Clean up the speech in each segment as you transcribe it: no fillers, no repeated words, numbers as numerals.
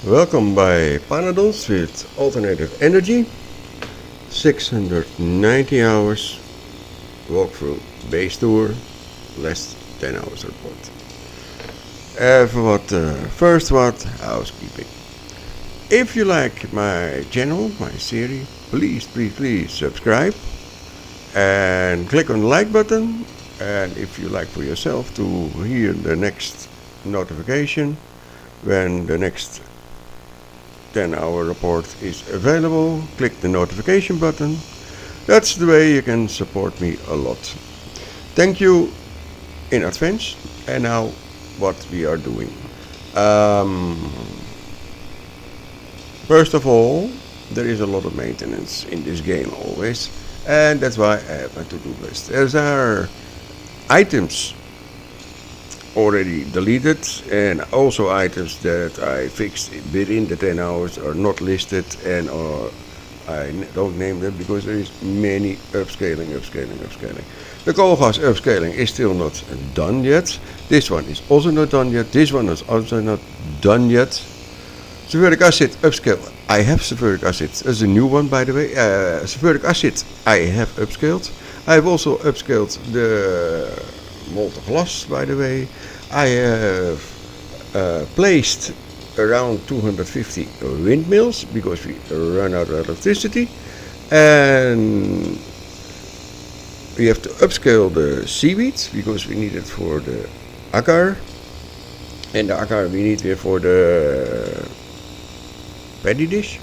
Welcome by Pyanodons with alternative energy. 690 hours walkthrough base tour, less 10 hours report. For what first what housekeeping. If you like my channel, my series, please subscribe and click on the like button. And if you like for yourself to hear the next notification when the next 10-hour report is available, click the notification button. That's the way you can support me a lot. Thank you in advance. And now what we are doing. First of all, there is a lot of maintenance in this game always, and that's why I have my to-do list. There are items already deleted and also items that I fixed within the 10 hours are not listed, and or I don't name them because there is many upscaling. The coal gas upscaling is still not done yet. This one is also not done yet. This one is also not done yet. Sulfuric acid upscale. I have sulfuric acid. That's a new one, by the way. Sulfuric acid I have upscaled. I have also upscaled the molten glass, by the way. I have placed around 250 windmills because we run out of electricity, and we have to upscale the seaweed because we need it for the agar, and the agar we need it for the paddy dish,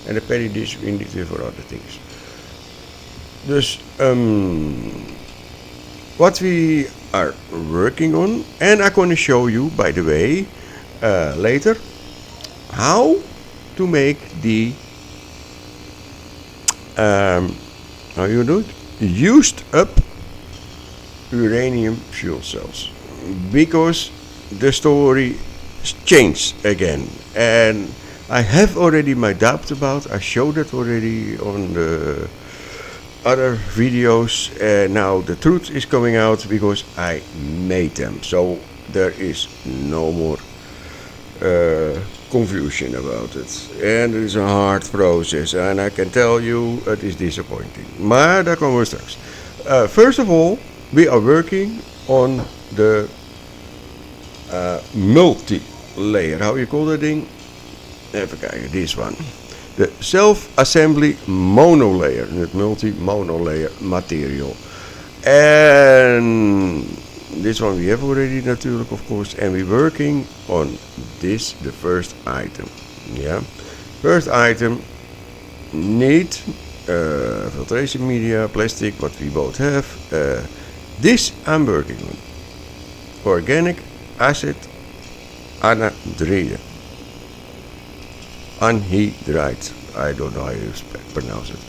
and the paddy dish we need it for other things. Dus what we are working on, and I'm going to show you, by the way, later how to make the how you do it, used up uranium fuel cells, because the story changed again, and I have already my doubts about. I showed it already on the other videos, and now the truth is coming out because I made them, so there is no more confusion about it, and it is a hard process, and I can tell you it is disappointing, maar daar komen we straks. First of all, we are working on the multi-layer, how you call that thing? Even kijken, this one. The self-assembly monolayer, the multi-monolayer material. And this one we have already natuurlijk, of course, and we're working on this, the first item. Yeah, first item need filtration media, plastic, what we both have. This I'm working on. Organic acid anhydride. Anhydride, I don't know how you pronounce it.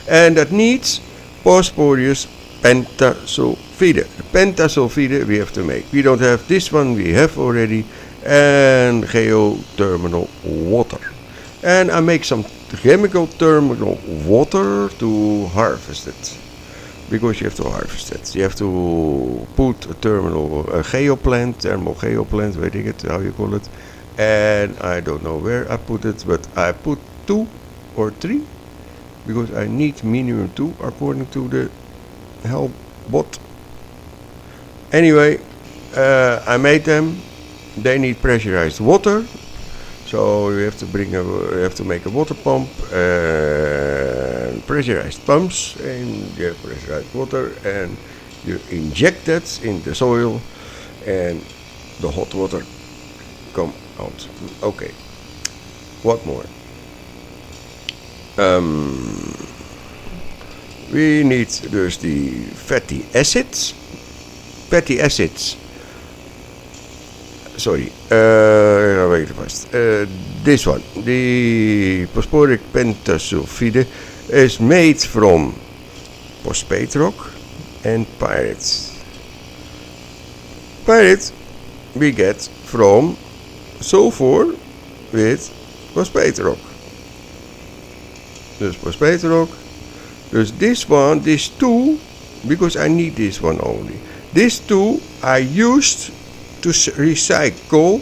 And that needs phosphorus pentasulfide. Pentasulfide we have to make. We don't have this one, we have already, and geothermal water. And I make some chemical thermal water to harvest it, because you have to harvest it. You have to put a thermal geoplant, weet ik het, how you call it. And I don't know where I put it, but I put 2 or 3 because I need minimum 2 according to the hell bot. Anyway, I made them. They need pressurized water, so you have to make a water pump and pressurized pumps, and you have pressurized water, and you inject that in the soil, and the hot water come out. Okay, what more? We need dus the fatty acids. Sorry, wait first. This one, the phosphoric pentasulfide, is made from phosphate rock and pyrites. Pyrites we get from sulfur with phosphate rock. Dus phosphate rock. Dus this one, these two, because I need this one only. These two I used to recycle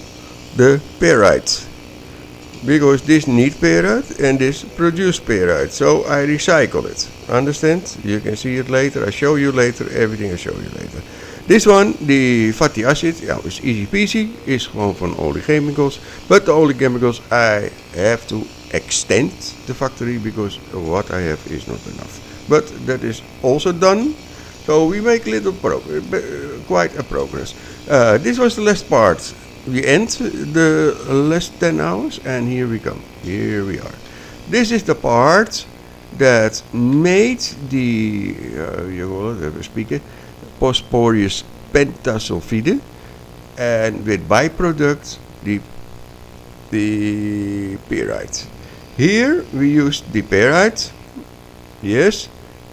the pyrite. Because this need pyrite and this produce pyrite. So I recycle it. Understand? You can see it later. I show you later. Everything I show you later. This one, the fatty acid, ja, is easy peasy. Is gewoon van oleochemicals. But the oleochemicals I have to extend the factory because what I have is not enough. But that is also done. So we make little quite a progress. This was the last part. We end the last 10 hours and here we come. Here we are. This is the part that made the, you will have a speaker, phosphorus pentasulfide, and with byproduct the pyrite. Here we use the pyrite, yes,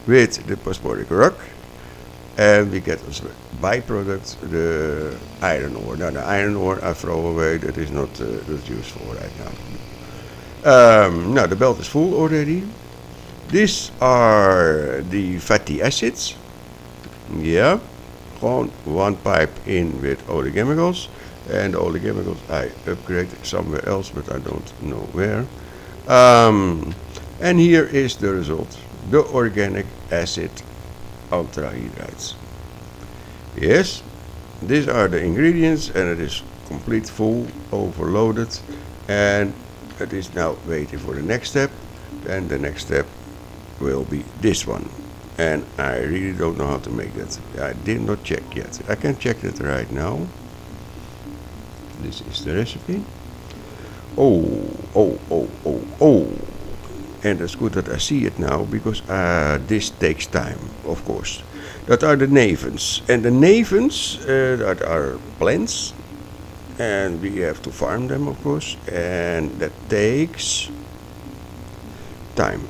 with the phosphoric rock, and we get as byproduct the iron ore. Now the iron ore I throw away, that is not useful right now. Now the belt is full already. These are the fatty acids. Yeah, gewoon one pipe in with oleochemicals, and the oleochemicals I upgrade somewhere else, but I don't know where. And here is the result, the organic acid ultrahydrides. Yes, these are the ingredients, and it is complete full, overloaded, and it is now waiting for the next step. And the next step will be this one. And I really don't know how to make that. I did not check yet. I can check that right now. This is the recipe. Oh. And it's good that I see it now, because this takes time, of course. That are the navens. And the navens, that are plants. And we have to farm them, of course. And that takes time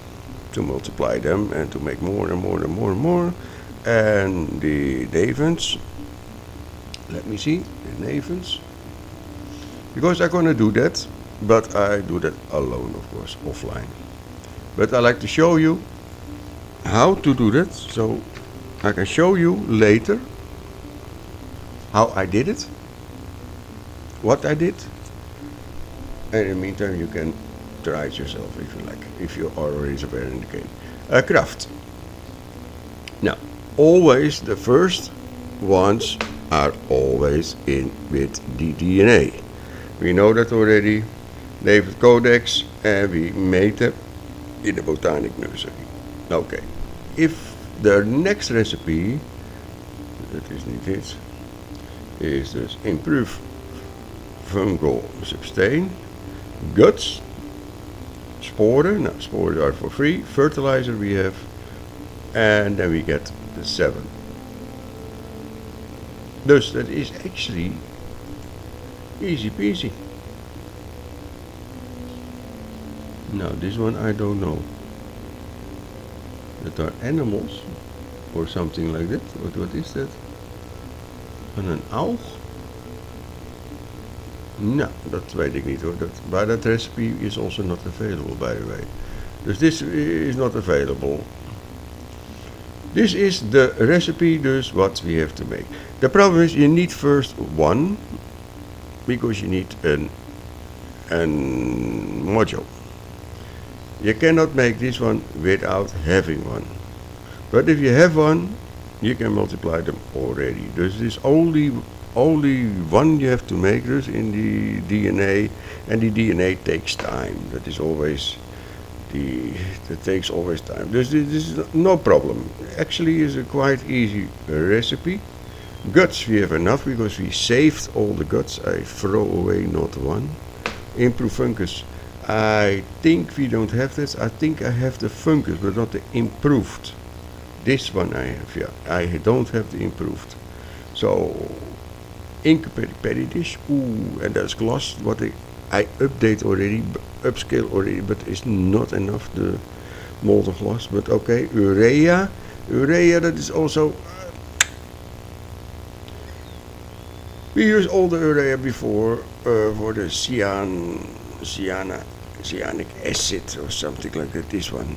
to multiply them and to make more and more and more and more. And the navens, let me see, the navens, because I'm gonna do that, but I do that alone, of course, offline. But I like to show you how to do that, so I can show you later how I did it, what I did, and in the meantime you can try it yourself if you like, if you are already somewhere in the game. Craft. Now, always the first ones are always in with the DNA. We know that already. David Codex, and we made them in the botanic nursery. Okay. If the next recipe, that is not it, is this improve fungal sustain, guts, sporen. Now sporen are for free. Fertilizer we have, and then we get the 7. Dus that is actually easy peasy. Now this one I don't know. That are animals or something like that. What is that? And een oog? Nou, dat weet ik niet hoor. But that recipe is also not available, by the way. Dus this is not available. This is the recipe, dus what we have to make. The problem is you need first one, because you need a module. You cannot make this one without having one. But if you have one, you can multiply them already. Dus this only one you have to make this in the DNA, and the DNA takes time. That is always that takes always time. This is no problem. Actually, is a quite easy recipe. Guts we have enough because we saved all the guts. I throw away not one. Improve fungus. I think we don't have this. I think I have the fungus, but not the improved. This one I have, yeah. I don't have the improved. So, ink petty dish. Ooh, and that's gloss. What I update already, upscale already, but it's not enough, the molten gloss. But okay, urea. Urea, that is also... we used all the urea before for the cyanic acid or something like that, this one.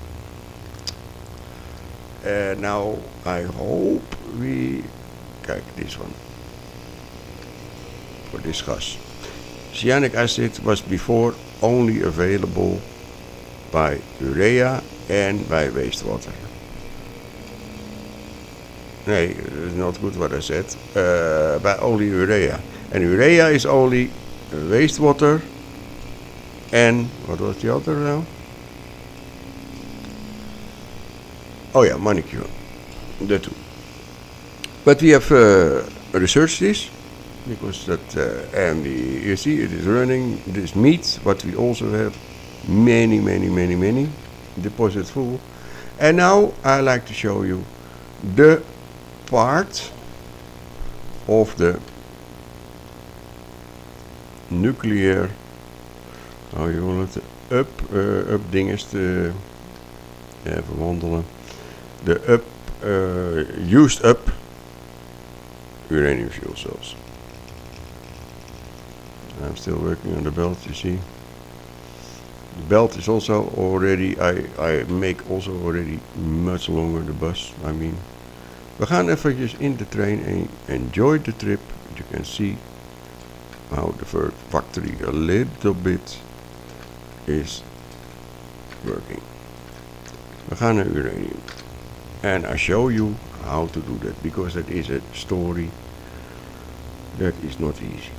Now I hope we kijk this one for this gas. Cyanic acid was before only available by urea and by wastewater. Nee, it's not good what I said. By only urea. And urea is only wastewater and what was the other now? Oh yeah, manicure. The two. But we have researched this because that and you see it is running this meat, but we also have many deposits full. And now I like to show you the part of the nuclear, how you call it, up ding is te even wandelen, the used up uranium fuel cells. I'm still working on the belt, you see. The belt is also already, I make also already much longer the bus, I mean. We gaan eventjes in the train and enjoy the trip. You can see how the factory a little bit is working. We gaan naar uranium. And I show you how to do that, because that is a story that is not easy.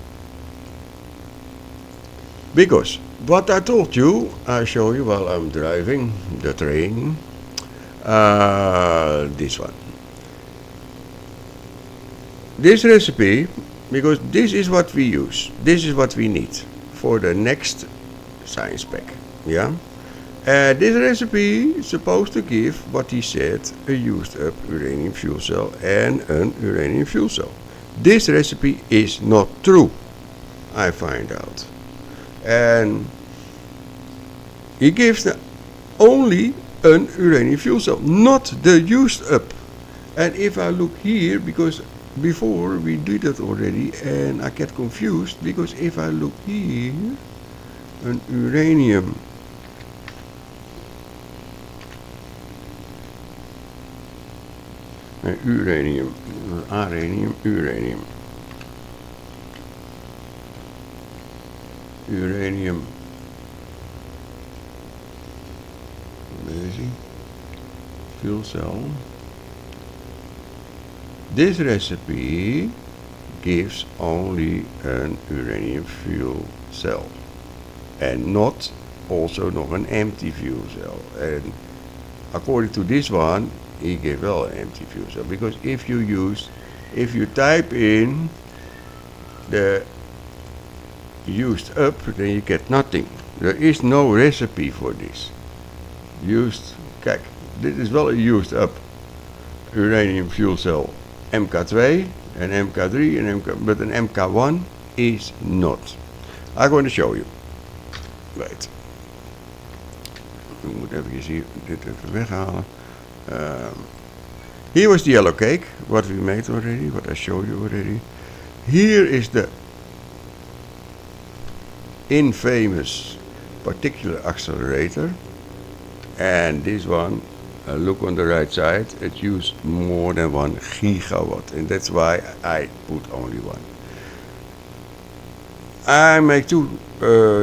Because what I told you, I show you while I'm driving the train. This one. This recipe, because this is what we use. This is what we need for the next science pack. Yeah. This recipe is supposed to give what he said, a used up uranium fuel cell and an uranium fuel cell. This recipe is not true, I find out. And he gives only an uranium fuel cell, not the used up. And if I look here, because before we did it already and I get confused, because if I look here, an uranium uranium. Amazing. Fuel cell. This recipe gives only an uranium fuel cell and not also nog an empty fuel cell. And according to this one, he gave well an empty fuel cell, because if you type in the used up, then you get nothing. There is no recipe for this. Kijk, dit is wel een used up uranium fuel cell MK2 and MK3 and but an MK1 is not. I'm going to show you. Wait. Ik moet even hier dit even weghalen. Here was the yellow cake, what we made already, what I showed you already. Here is the infamous particular accelerator, and this one, look on the right side, it used more than 1 gigawatt, and that's why I put only one. I make two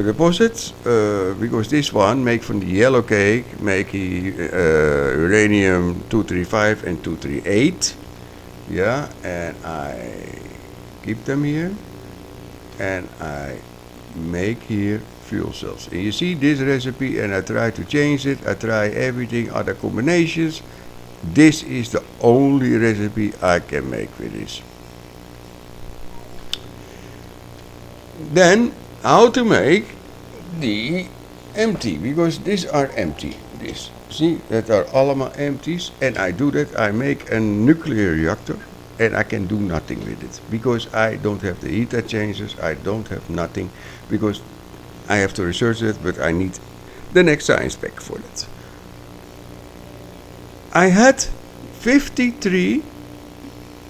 deposits, because this one make from the yellow cake, make uranium 235 and 238, yeah, and I keep them here, and I make here fuel cells. And you see this recipe, and I try to change it, I try everything, other combinations. This is the only recipe I can make with this. Then how to make the empty, because these are empty. This, see, that are allemaal empties, and I do that. I make a nuclear reactor, and I can do nothing with it, because I don't have the heat exchangers, I don't have nothing, because I have to research it, but I need the next science pack for that. I had 53,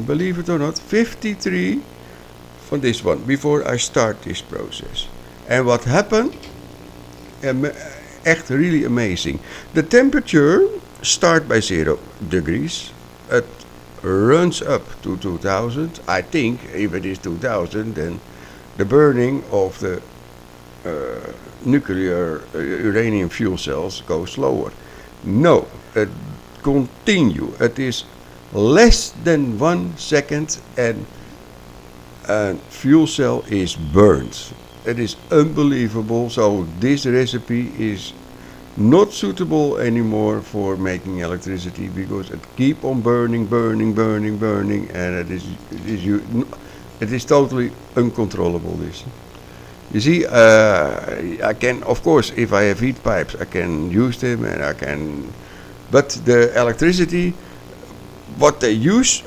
believe it or not, 53 from this one before I start this process. And what happened? Echt really amazing. The temperature starts by 0 degrees. It runs up to 2000. I think if it is 2000, then the burning of the nuclear uranium fuel cells go slower. No, it continue. It is less than 1 second and a fuel cell is burned. It is unbelievable. So this recipe is not suitable anymore for making electricity because it keep on burning, and it is totally uncontrollable. This. You see, I can, of course, if I have heat pipes, I can use them and I can, but the electricity, what they use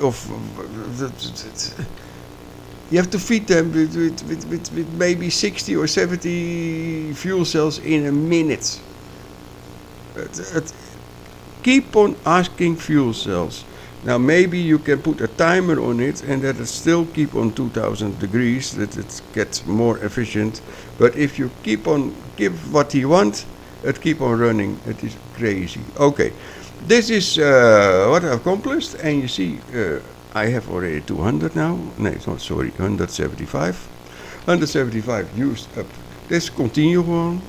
you have to feed them with maybe 60 or 70 fuel cells in a minute. Keep on asking fuel cells. Now maybe you can put a timer on it and that it still keep on 2000 degrees, that it gets more efficient. But if you keep on give what he wants, it keep on running. It is crazy. Okay, this is what I've accomplished, and you see I have already 200 now. No, not sorry, 175. 175 used up. Let's continue on.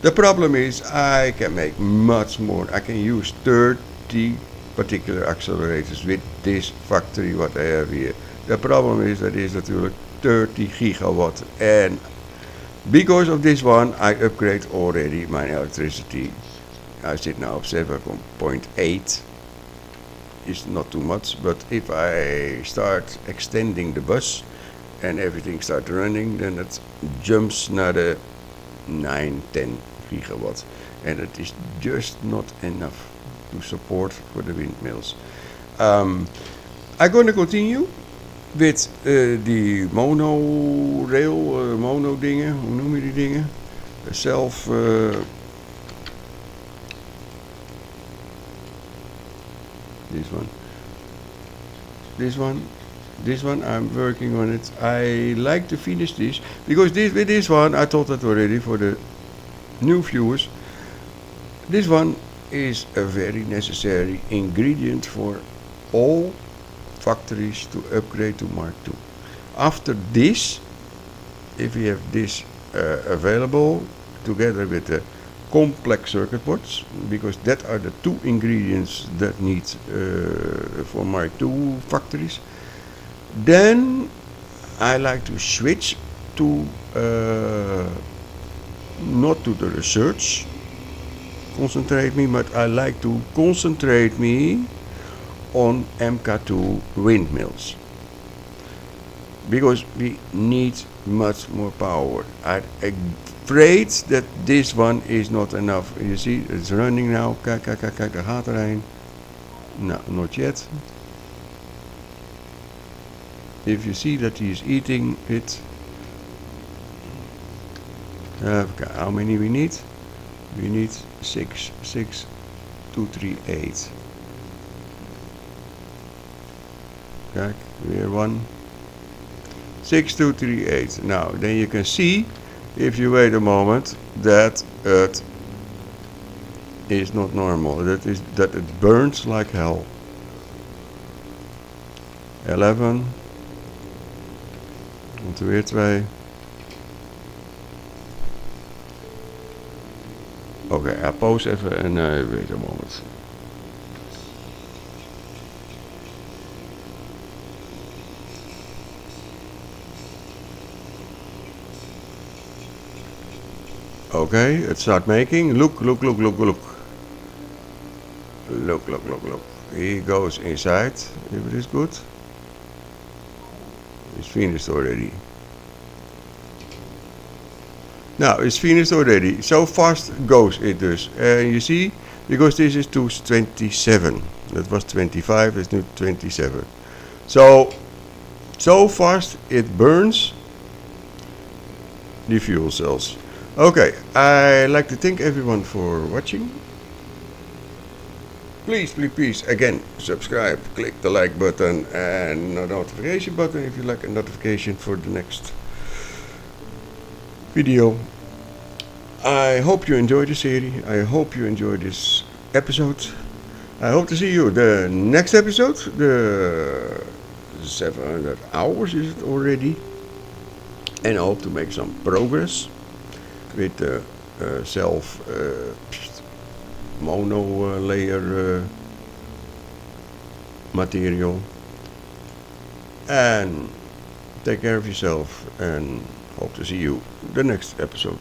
The problem is I can make much more. I can use 30 particular accelerators with this factory what I have here. The problem is that is natuurlijk 30 gigawatt, and because of this one I upgrade already my electricity. I sit now at 7.8. It's not too much, but if I start extending the bus and everything starts running, then it jumps naar the 9-10 gigawatts, and it is just not enough to support for the windmills. I'm going to continue with die monorail, mono dingen, hoe noem je die dingen? Self this one I'm working on it. I like to finish this because with this one I told that already for the new viewers. This one is a very necessary ingredient for all factories to upgrade to Mark II. After this, if we have this available together with the complex circuit boards, because that are the two ingredients that need for Mark II factories, then I like to switch to not to the research concentrate me, but I like to concentrate me on MK2 windmills, because we need much more power. I'm afraid that this one is not enough. You see, it's running now. Kijk, daar gaat er een. No, not yet. If you see that he is eating it, how many we need? We need 6, 2, 3, 8. Kijk, weer 1. 6, 2, 3, 8. Now, then you can see, if you wait a moment, that it is not normal. That it burns like hell. 11. Komt er weer 2. Oké, I pause even en wait a moment. Okay, it start making. Look. Look. He goes inside. If it is good. It's finished already. Now, it's finished already. So fast goes it dus. You see, because this is to 27. That was 25, it's now 27. So fast it burns the fuel cells. Okay, I like to thank everyone for watching. Please, again, subscribe, click the like button and the notification button if you like a notification for the next video. I hope you enjoyed the series. I hope you enjoyed this episode. I hope to see you the next episode. The 700 hours is it already. And I hope to make some progress. with the self mono layer material. And take care of yourself and hope to see you the next episode.